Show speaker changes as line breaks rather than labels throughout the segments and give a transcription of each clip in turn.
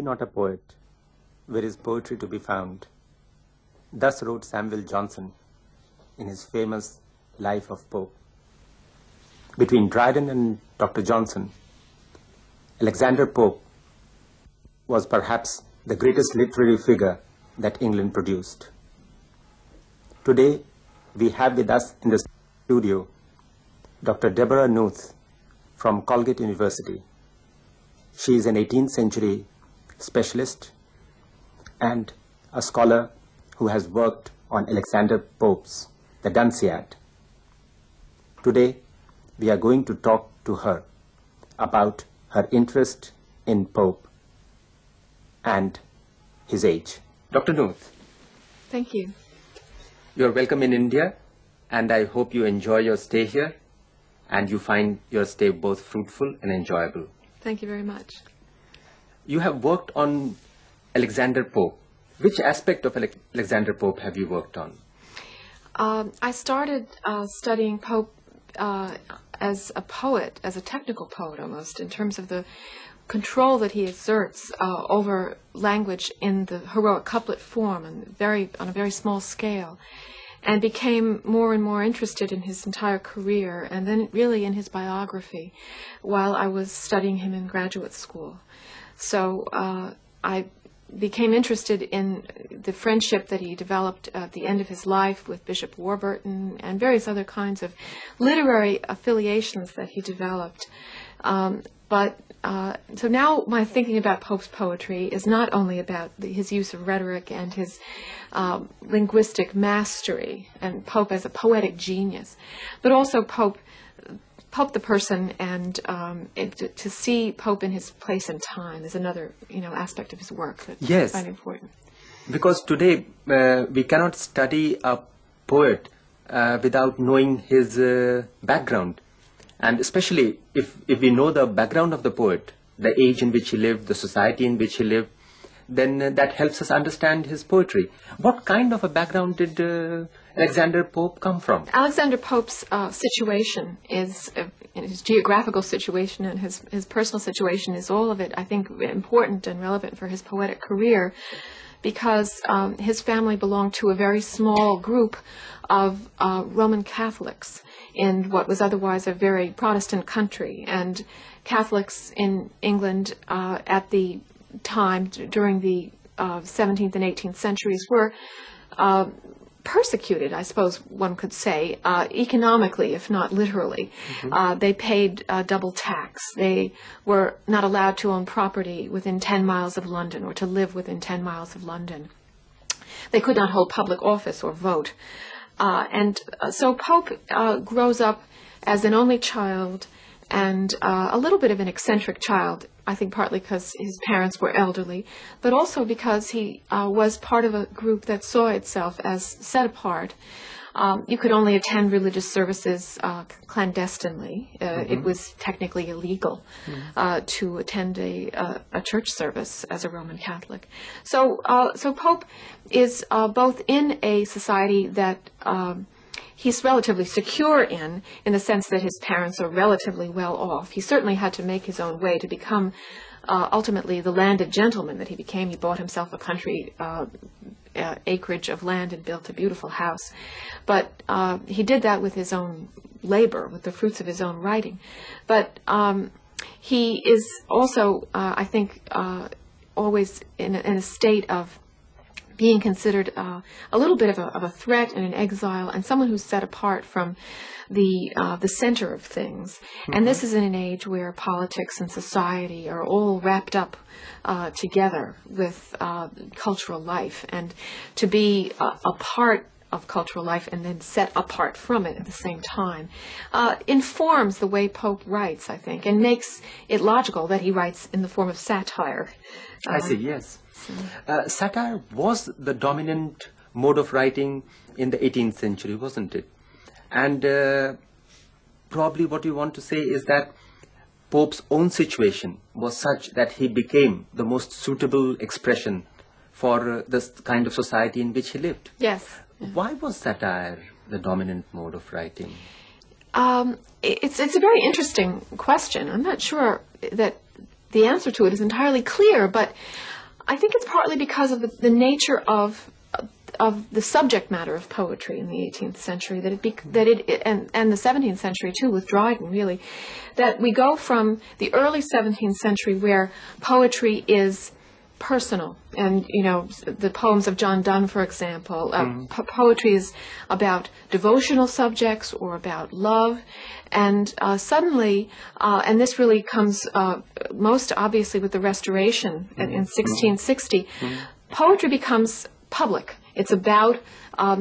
be not a poet? Where is poetry to be found? Thus wrote Samuel Johnson in his famous Life of Pope. Between Dryden and Dr. Johnson, Alexander Pope was perhaps the greatest literary figure that England produced. Today, we have with us in the studio Dr. Deborah Knuth from Colgate University. She is an 18th century specialist and a scholar who has worked on Alexander Pope's The Dunciad. Today, we are going to talk to her about her interest in Pope and his age. Dr. Knuth.
Thank you.
You're welcome in India, and I hope you enjoy your stay here and you find your stay both fruitful and enjoyable.
Thank you very much.
You have worked on Alexander Pope. Which aspect of Alexander Pope have you worked on?
I started studying Pope as a poet, as a technical poet almost, in terms of the control that he exerts over language in the heroic couplet form and on a very small scale, and became more and more interested in his entire career and then really in his biography while I was studying him in graduate school. So I became interested in the friendship that he developed at the end of his life with Bishop Warburton and various other kinds of literary affiliations that he developed. So now my thinking about Pope's poetry is not only about his use of rhetoric and his linguistic mastery and Pope as a poetic genius, but also Pope the person, and to see Pope in his place and time is another aspect of his work that I find important.
Because today we cannot study a poet without knowing his background. And especially if we know the background of the poet, the age in which he lived, the society in which he lived, then that helps us understand his poetry. What kind of a background did Alexander Pope come from?
Alexander Pope's situation is, his geographical situation and his personal situation is all of it, I think, important and relevant for his poetic career, because his family belonged to a very small group of Roman Catholics in what was otherwise a very Protestant country. And Catholics in England at the time, during the 17th and 18th centuries, were persecuted, I suppose one could say, economically, if not literally. Mm-hmm. They paid double tax. They were not allowed to own property within 10 miles of London or to live within 10 miles of London. They could not hold public office or vote. So Pope grows up as an only child and a little bit of an eccentric child, I think partly because his parents were elderly, but also because he was part of a group that saw itself as set apart. You could only attend religious services clandestinely. It was technically illegal to attend a church service as a Roman Catholic. So Pope is both in a society that he's relatively secure in the sense that his parents are relatively well off. He certainly had to make his own way to become ultimately the landed gentleman that he became. He bought himself a country acreage of land and built a beautiful house. But he did that with his own labor, with the fruits of his own writing. But he is also, I think, always in a state of being considered a little bit of a threat and an exile, and someone who's set apart from the center of things. Mm-hmm. And this is in an age where politics and society are all wrapped up together with cultural life, and to be a part of cultural life and then set apart from it at the same time informs the way Pope writes, I think, and makes it logical that he writes in the form of satire.
I see, yes. Satire was the dominant mode of writing in the 18th century, wasn't it? And probably what you want to say is that Pope's own situation was such that he became the most suitable expression for the kind of society in which he lived.
Yes.
Why was satire the dominant mode of writing?
It's a very interesting question. I'm not sure that the answer to it is entirely clear, but I think it's partly because of the nature of the subject matter of poetry in the 18th century, and the 17th century too, with Dryden, really, that we go from the early 17th century where poetry is personal, and the poems of John Donne, for example, poetry is about devotional subjects or about love, and suddenly, and this really comes most obviously with the Restoration in 1660, poetry becomes public. It's about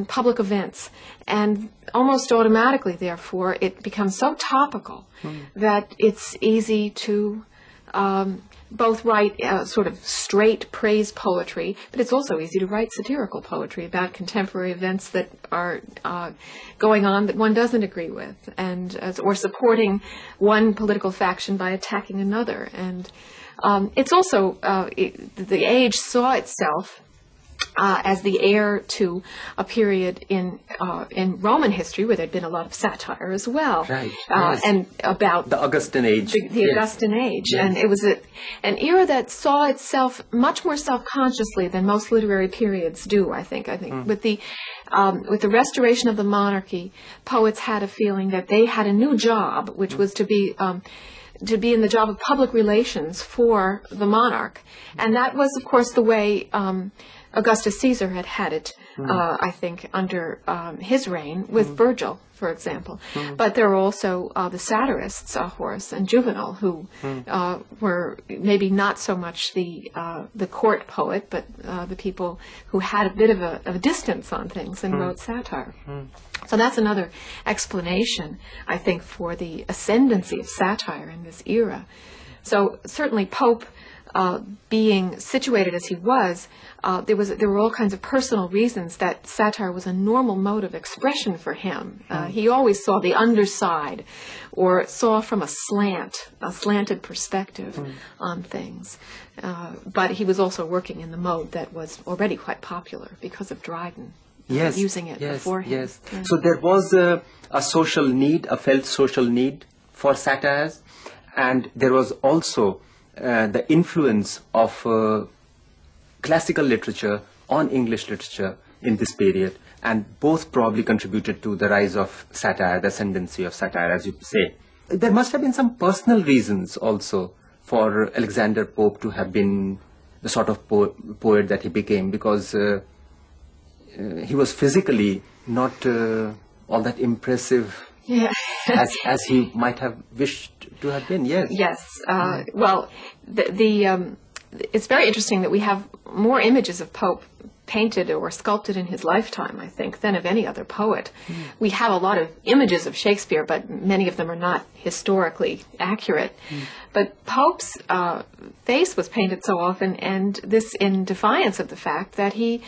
public events, and almost automatically, therefore, it becomes so topical that it's easy to both write sort of straight praise poetry, but it's also easy to write satirical poetry about contemporary events that are going on that one doesn't agree with, and or supporting one political faction by attacking another. And it's also the age saw itself as the heir to a period in Roman history where there'd been a lot of satire as well,
right? Yes.
And about
the Augustan age,
the
yes.
Augustan age,
yes.
And it was an era that saw itself much more self-consciously than most literary periods do. I think with the restoration of the monarchy, poets had a feeling that they had a new job, which was to be in the job of public relations for the monarch, and that was, of course, the way Augustus Caesar had it, I think, under his reign with Virgil, for example. But there were also the satirists, Horace and Juvenal, who were maybe not so much the court poet, but the people who had a bit of a distance on things and wrote satire. So that's another explanation, I think, for the ascendancy of satire in this era. So certainly Pope, being situated as he was, there were all kinds of personal reasons that satire was a normal mode of expression for him. He always saw the underside, or saw from a slanted perspective on things. But he was also working in the mode that was already quite popular because of Dryden.
Yes,
using it beforehand.
Yes. Yeah. So there was a social need, a felt social need for satires, and there was also the influence of classical literature on English literature in this period, and both probably contributed to the rise of satire, the ascendancy of satire, as you say. There must have been some personal reasons also for Alexander Pope to have been the sort of poet that he became, because he was physically not all that impressive, yeah. as he might have wished to have been. Yes.
Yes. Well, it's very interesting that we have more images of Pope painted or sculpted in his lifetime, I think, than of any other poet. We have a lot of images of Shakespeare, but many of them are not historically accurate. But Pope's face was painted so often, and this in defiance of the fact that he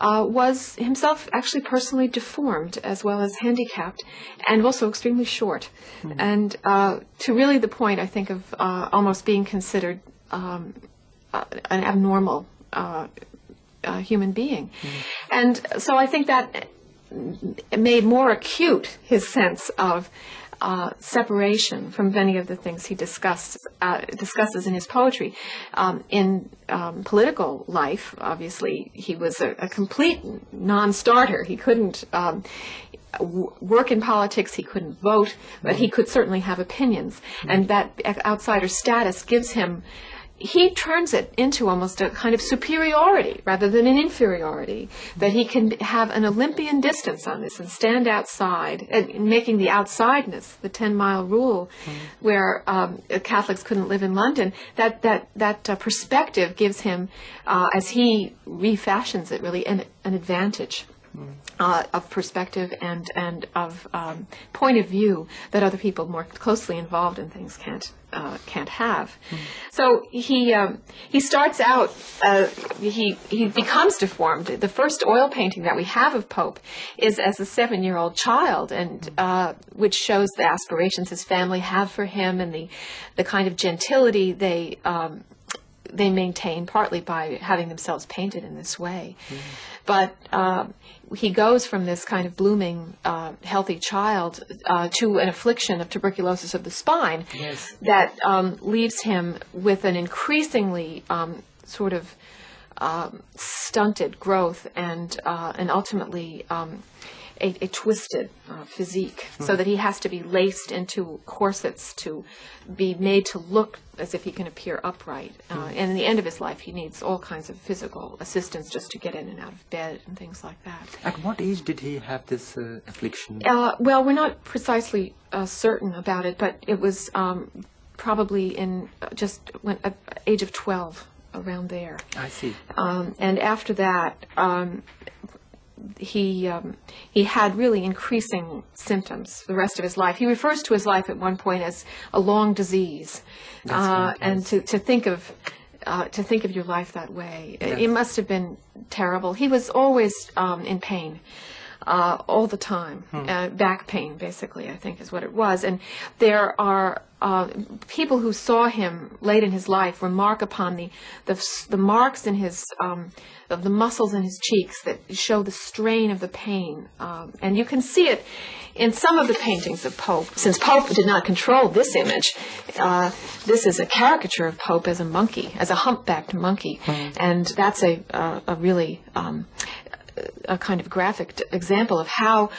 was himself actually personally deformed as well as handicapped, and also extremely short. And to really the point, I think, of almost being considered an abnormal human being. And so I think that made more acute his sense of separation from many of the things he discusses in his poetry. In political life, obviously, he was a complete non-starter. He couldn't work in politics, he couldn't vote, but he could certainly have opinions. And that outsider status gives him, he turns it into almost a kind of superiority rather than an inferiority, that he can have an Olympian distance on this and stand outside, and making the outsideness, the 10-mile rule, where Catholics couldn't live in London, that perspective gives him, as he refashions it, really an advantage. Of perspective and of point of view that other people more closely involved in things can't have. So he starts out, he becomes deformed. The first oil painting that we have of Pope is as a 7-year-old child, and which shows the aspirations his family have for him and the kind of gentility they maintain, partly by having themselves painted in this way. But he goes from this kind of blooming, healthy child to an affliction of tuberculosis of the spine that leaves him with an increasingly sort of stunted growth and ultimately a twisted physique, so that he has to be laced into corsets to be made to look as if he can appear upright. And in the end of his life, he needs all kinds of physical assistance just to get in and out of bed and things like that.
At what age did he have this affliction?
Well, we're not precisely certain about it, but it was probably in just age of 12, around there.
I see.
And after that, he had really increasing symptoms the rest of his life. He refers to his life at one point as a long disease, and to think of your life that way, it must have been terrible. He was always in pain. All the time. Back pain, basically, I think is what it was. And there are people who saw him late in his life remark upon the marks in his of the muscles in his cheeks that show the strain of the pain. And you can see it in some of the paintings of Pope. Since Pope did not control this image, this is a caricature of Pope as a monkey, as a humpbacked monkey. And that's a really a kind of graphic example of how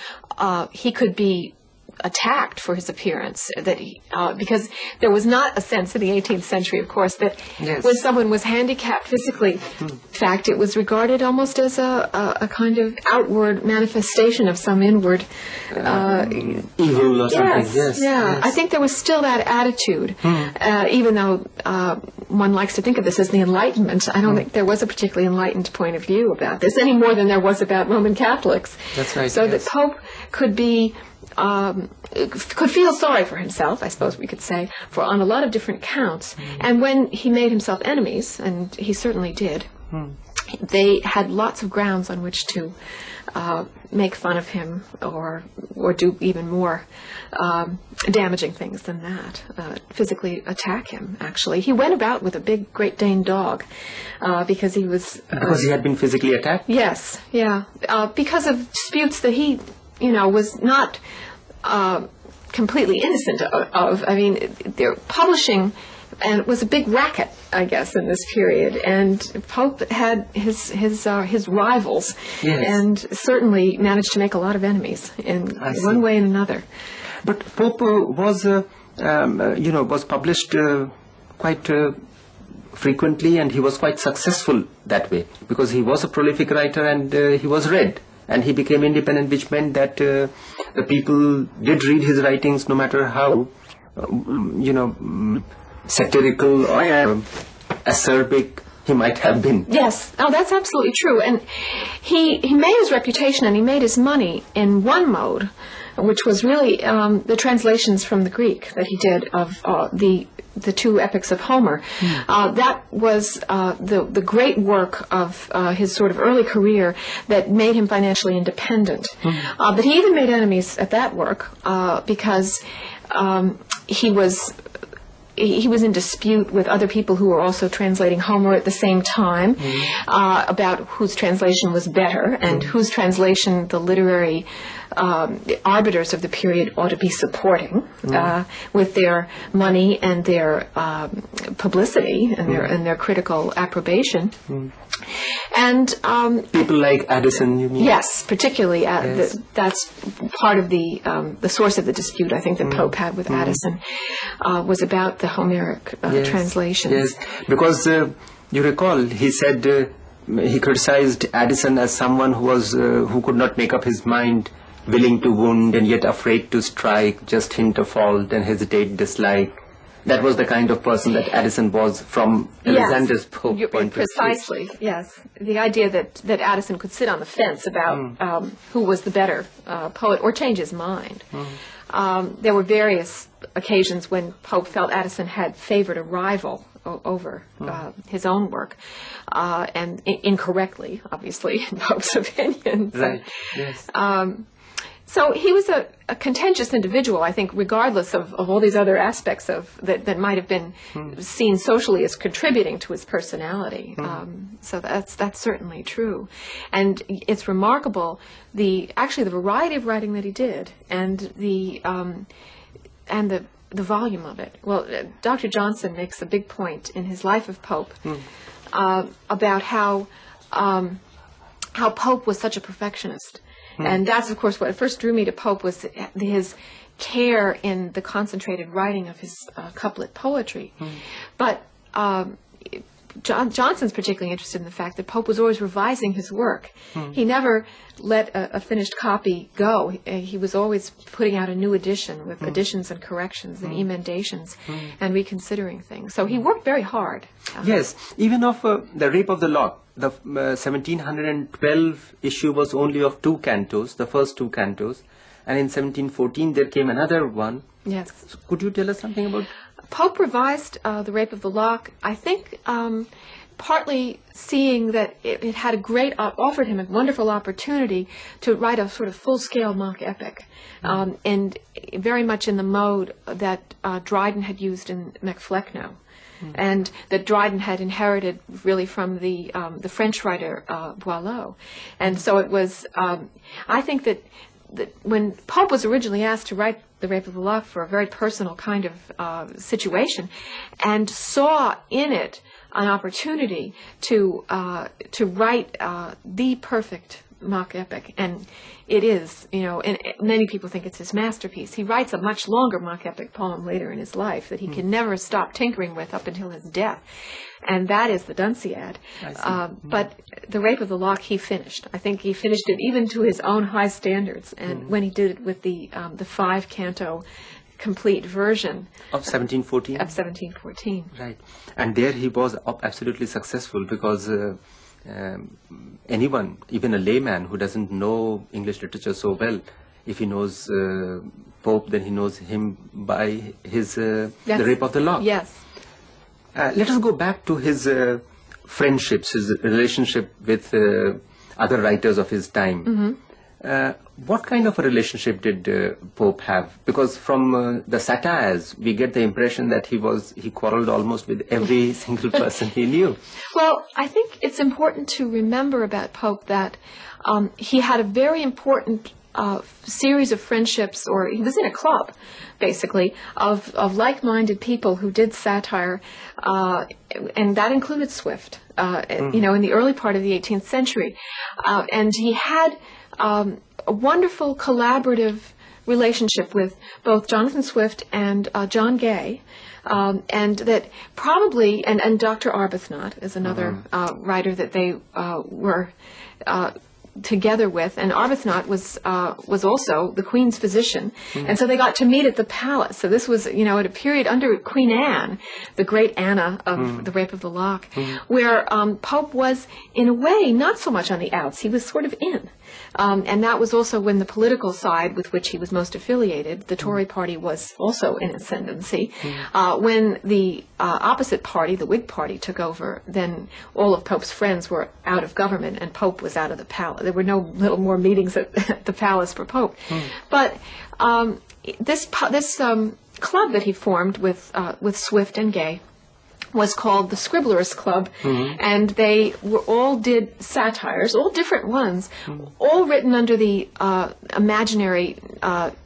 he could be attacked for his appearance, that because there was not a sense in the 18th century, of course, that when someone was handicapped physically, in fact, it was regarded almost as a kind of outward manifestation of some inward
evil or something.
Yes. I think there was still that attitude, even though one likes to think of this as the Enlightenment. I don't think there was a particularly enlightened point of view about this any more than there was about Roman Catholics.
That's right.
So that Pope could be could feel sorry for himself, I suppose we could say, for on a lot of different counts. And when he made himself enemies, and he certainly did, they had lots of grounds on which to make fun of him or do even more damaging things than that, physically attack him, actually. He went about with a big Great Dane dog because he was...
because he had been physically attacked?
Yes, because of disputes that he, was not completely innocent of. I mean, they're publishing, and it was a big racket, I guess, in this period. And Pope had his rivals, and certainly managed to make a lot of enemies in one way and another.
But Pope was published quite frequently, and he was quite successful that way because he was a prolific writer and he was read. And he became independent, which meant that the people did read his writings, no matter how, satirical or acerbic he might have been.
Yes, that's absolutely true. And he made his reputation and he made his money in one mode, which was really the translations from the Greek that he did of the two epics of Homer. That was the great work of his sort of early career that made him financially independent. But he even made enemies at that work because he was in dispute with other people who were also translating Homer at the same time about whose translation was better and whose translation the literary arbiters of the period ought to be supporting with their money and their publicity and their critical approbation. And
people like Addison, you mean?
Yes, particularly that's part of the source of the dispute I think that Pope had with Addison was about the Homeric translations.
Yes, because you recall he said he criticized Addison as someone who could not make up his mind, willing to wound and yet afraid to strike, just hint a fault and hesitate, dislike. That was the kind of person that Addison was from Alexander's point of view.
Precisely, yes. The idea that Addison could sit on the fence about who was the better poet or change his mind. There were various occasions when Pope felt Addison had favored a rival over his own work, and incorrectly, obviously, in Pope's opinion.
Right, yes.
So he was a contentious individual, I think, regardless of all these other aspects that might have been seen socially as contributing to his personality. So that's certainly true. And it's remarkable the variety of writing that he did and the volume of it. Well, Dr. Johnson makes a big point in his Life of Pope about how Pope was such a perfectionist. And that's, of course, what first drew me to Pope was his care in the concentrated writing of his couplet poetry. But Johnson's particularly interested in the fact that Pope was always revising his work. He never let a finished copy go. He was always putting out a new edition with additions and corrections and emendations and reconsidering things. So he worked very hard.
Yes, even of The Rape of the Lock, the 1712 issue was only of 2 cantos, the first 2 cantos, and in 1714 there came another one.
Yes.
So could you tell us something about?
Pope revised The Rape of the Lock, I think, partly seeing that it had offered him a wonderful opportunity to write a sort of full-scale mock epic, and very much in the mode that Dryden had used in Macflecknoe, and that Dryden had inherited really from the French writer Boileau. And so it was, I think that when Pope was originally asked to write The Rape of the Lock for a very personal kind of situation, and saw in it an opportunity to write the perfect mock epic, and it is, and many people think it's his masterpiece. He writes a much longer mock epic poem later in his life that he can never stop tinkering with up until his death, and that is the Dunciad. But The Rape of the Lock he finished. I think he finished it even to his own high standards, and when he did it with the 5-canto complete version
Of 1714?
Of 1714.
Right. And there he was absolutely successful, because anyone, even a layman who doesn't know English literature so well, if he knows Pope, then he knows him by his The Rape of the Lock.
Yes.
Let us go back to his friendships, his relationship with other writers of his time. What kind of a relationship did Pope have? Because from the satires, we get the impression that he quarreled almost with every single person he knew.
Well, I think it's important to remember about Pope that he had a very important series of friendships, or he was in a club, basically, of like-minded people who did satire, and that included Swift, in the early part of the 18th century. And he had a wonderful collaborative relationship with both Jonathan Swift and John Gay, and that probably, and Dr. Arbuthnot is another writer that they were together with, and Arbuthnot was also the Queen's physician, and so they got to meet at the palace. So this was, at a period under Queen Anne, the great Anna of The Rape of the Lock, where Pope was, in a way, not so much on the outs. He was sort of in. And that was also when the political side with which he was most affiliated, the Tory party, was also in ascendancy. When the opposite party, the Whig party, took over, then all of Pope's friends were out of government and Pope was out of the palace. There were no little more meetings at the palace for Pope. But this club that he formed with Swift and Gay was called the Scribblers Club, and they all did satires, all different ones, all written under the imaginary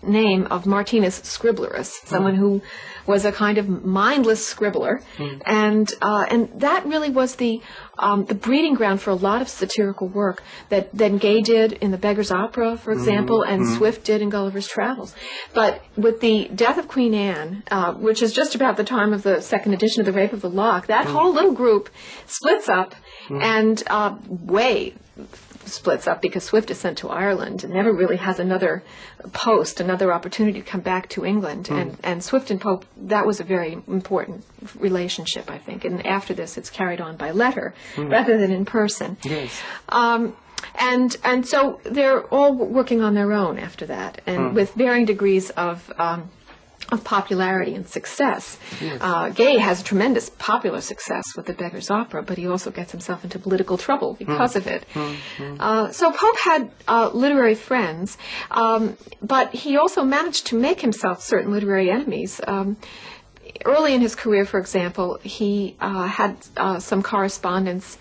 name of Martinus Scriblerus, someone who was a kind of mindless scribbler, and that really was the breeding ground for a lot of satirical work that Gay did in The Beggar's Opera, for example, and Swift did in Gulliver's Travels. But with the death of Queen Anne, which is just about the time of the second edition of The Rape of the Lock, that whole little group splits up, and way splits up, because Swift is sent to Ireland and never really has another post, another opportunity to come back to England. And Swift and Pope, that was a very important relationship, I think. And after this, it's carried on by letter rather than in person.
Yes.
And so they're all working on their own after that, and with varying degrees of popularity and success. Yes. Gay has tremendous popular success with The Beggar's Opera, but he also gets himself into political trouble because of it. So Pope had literary friends, but he also managed to make himself certain literary enemies. Early in his career, for example, he had some correspondence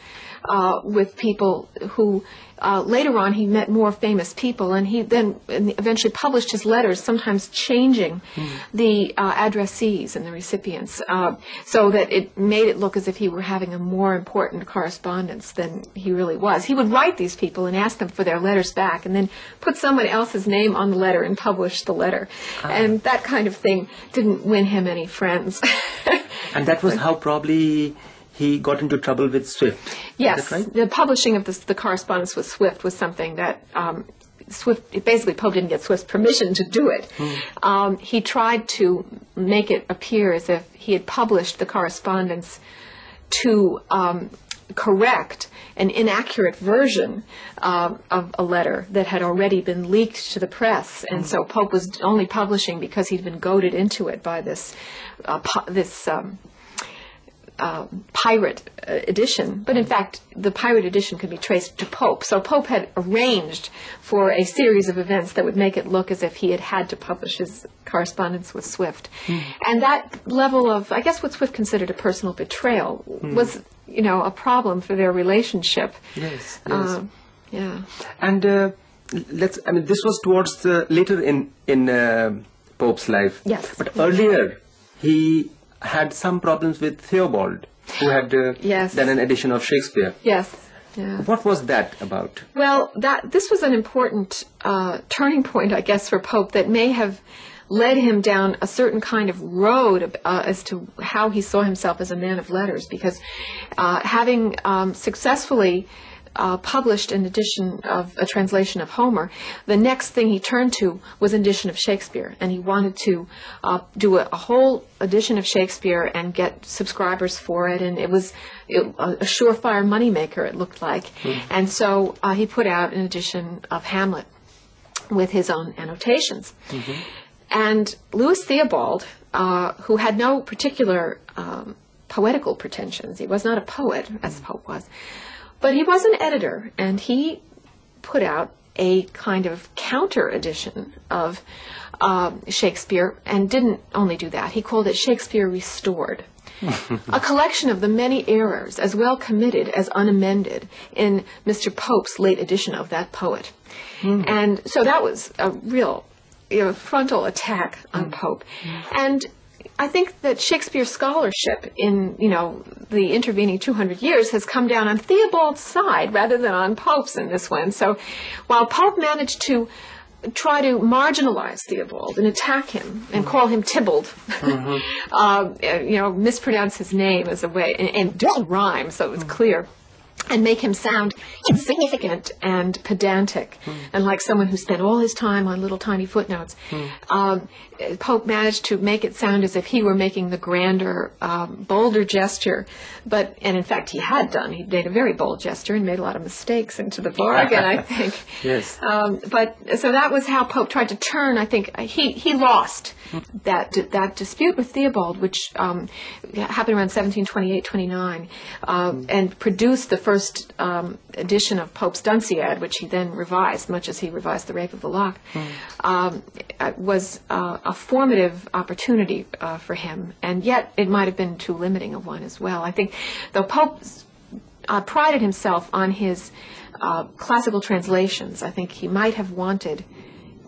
with people who later on he met more famous people, and he then eventually published his letters, sometimes changing the addressees and the recipients, so that it made it look as if he were having a more important correspondence than he really was. He would write these people and ask them for their letters back, and then put someone else's name on the letter and publish the letter. And that kind of thing didn't win him any friends.
And that was how probably he got into trouble with Swift.
Yes,
is that right?
The publishing of the correspondence with Swift was something that basically Pope didn't get Swift's permission to do it. He tried to make it appear as if he had published the correspondence to correct an inaccurate version of a letter that had already been leaked to the press, and so Pope was only publishing because he'd been goaded into it by this pirate edition. But in fact, the pirate edition could be traced to Pope. So Pope had arranged for a series of events that would make it look as if he had to publish his correspondence with Swift. And that level of, I guess what Swift considered a personal betrayal was, a problem for their relationship.
Yes.
Yeah.
And this was towards later in Pope's life.
Yes.
But earlier, he had some problems with Theobald, who had done an edition of Shakespeare.
Yes. Yeah.
What was that about?
Well, this was an important turning point, I guess, for Pope that may have led him down a certain kind of road as to how he saw himself as a man of letters, because having successfully published an edition of a translation of Homer, the next thing he turned to was an edition of Shakespeare, and he wanted to do a whole edition of Shakespeare and get subscribers for it, and it was a surefire moneymaker, it looked like. And so he put out an edition of Hamlet with his own annotations. And Louis Theobald, who had no particular poetical pretensions, he was not a poet, as Pope was, but he was an editor, and he put out a kind of counter edition of Shakespeare, and didn't only do that. He called it Shakespeare Restored, a collection of the many errors, as well committed as unamended, in Mr. Pope's late edition of that poet. And so that was a real frontal attack on Pope. And I think that Shakespeare scholarship in, the intervening 200 years has come down on Theobald's side rather than on Pope's in this one. So while Pope managed to try to marginalize Theobald and attack him and call him Tybalt, mispronounce his name as a way, and don't rhyme, so it was clear, and make him sound insignificant and pedantic, and like someone who spent all his time on little tiny footnotes. Pope managed to make it sound as if he were making the grander, bolder gesture, and in fact he had done. He made a very bold gesture and made a lot of mistakes into the bargain, I think.
Yes.
So that was how Pope tried to turn. I think he lost that dispute with Theobald, which happened around 1728-29, and produced the first edition of Pope's Dunciad, which he then revised, much as he revised The Rape of the Lock. Was a formative opportunity for him, and yet it might have been too limiting a one as well. I think, though Pope prided himself on his classical translations, I think he might have wanted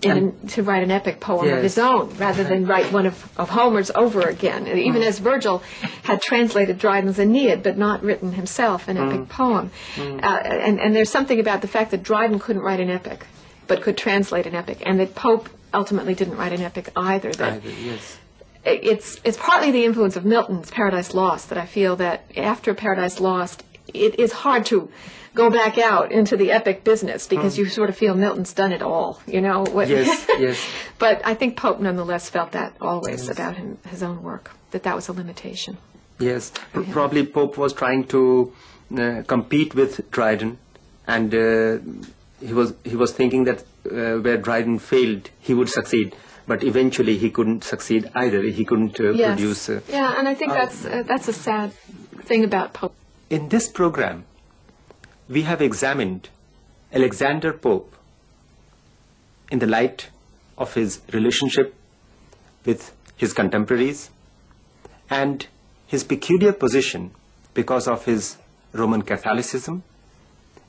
to write an epic poem of his own, rather than write one of Homer's over again, even as Virgil had translated Dryden's Aeneid, but not written himself an epic poem. And there's something about the fact that Dryden couldn't write an epic, but could translate an epic, and that Pope ultimately didn't write an epic either. It's partly the influence of Milton's Paradise Lost that I feel that after Paradise Lost, it is hard to go back out into the epic business, because you sort of feel Milton's done it all,
Yes.
But I think Pope nonetheless felt that always about his own work, that was a limitation.
Yes. Probably Pope was trying to compete with Dryden, and he was thinking that where Dryden failed, he would succeed. But eventually he couldn't succeed either. He couldn't produce...
and I think that's a sad thing about Pope.
In this program, we have examined Alexander Pope in the light of his relationship with his contemporaries and his peculiar position because of his Roman Catholicism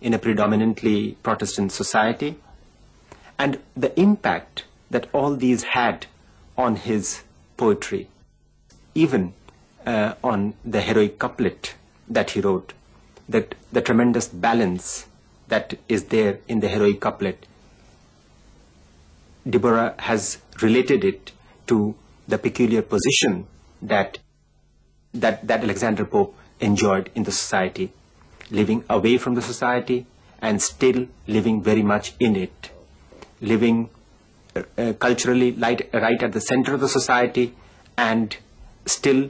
in a predominantly Protestant society, and the impact that all these had on his poetry, even on the heroic couplet that he wrote, that the tremendous balance that is there in the heroic couplet. Deborah has related it to the peculiar position that Alexander Pope enjoyed in the society, living away from the society and still living very much in it, living culturally right at the center of the society, and still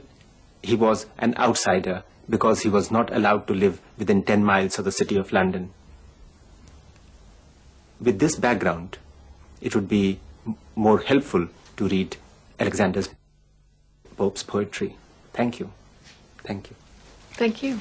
he was an outsider because he was not allowed to live within 10 miles of the city of London. With this background, it would be more helpful to read Alexander Pope's poetry. Thank you. Thank you.
Thank you.